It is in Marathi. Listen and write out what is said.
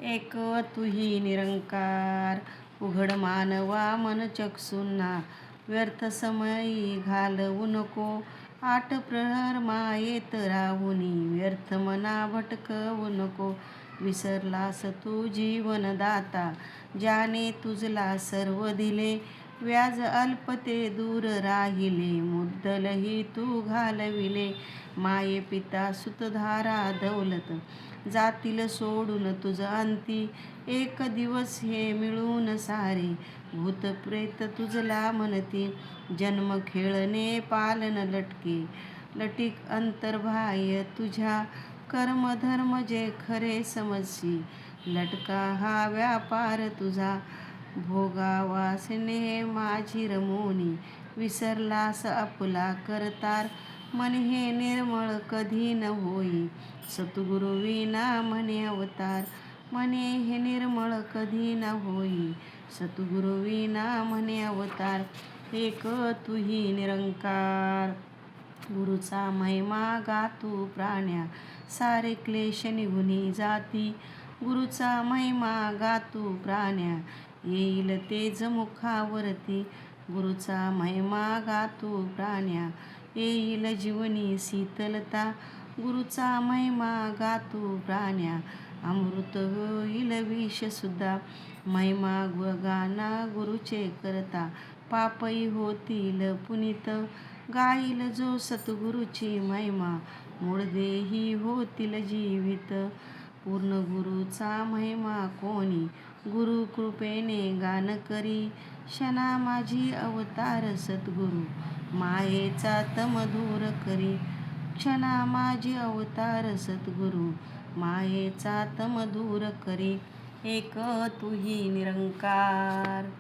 एक तुही निरंकार, उघड मानवा मन चक्षुंना, व्यर्थ समयी घालवू नको. आठ प्रहर मायेत राहुनी, व्यर्थ मना भटकवू नको. विसरलास तू जीवनदाता, ज्याने तुझला सर्व दिले. व्याज अल्प ते दूर राहिले, मुद्दलही तू घालविले. माये पिता सुतधारा दौलत, जातील सोडून तुझ अंती. एक दिवस हे मिळून सारे, भूत प्रेत तुझला म्हणती. जन्म खेळणे पालन लटके, लटिक अंतर्बाह्य तुझ्या. कर्म धर्म जे खरे समजशी, लटका हा व्यापार तुझा. भोगावासने माझी रमोनी, विसरलास आपुला करतार. मन हे निर्मळ कधी न होई, सद्गुरु विना म्हणे अवतार. मने हे निर्मळ कधी न होई, सद्गुरु विना म्हणे अवतार. एक तुही निरंकार, गुरुचा महिमा गातू प्राण्या. सारे क्लेश निघुनी जाती, गुरुचा महिमा गातू प्राण्या. येईल तेज मुखावरती, गुरुचा महिमा गातू प्राण्या. येईल जीवनी शीतलता, गुरुचा महिमा गातू प्राण्या. अमृत होईल विष सुद्धा, महिमा गाना गुरुचे करता. पापही होतील पुनीत, गाईल जो सद्गुरुची महिमा. मूळदेही होतील जीवित, पूर्ण गुरुचा महिमा कोणी. गुरु कृपेने गान करी, क्षणा माझी अवतार सद्गुरु. मायेचा तम दूर करी, क्षणा माझी अवतार सद्गुरु. मायेचा तम दूर करी. एक तुही निरंकार.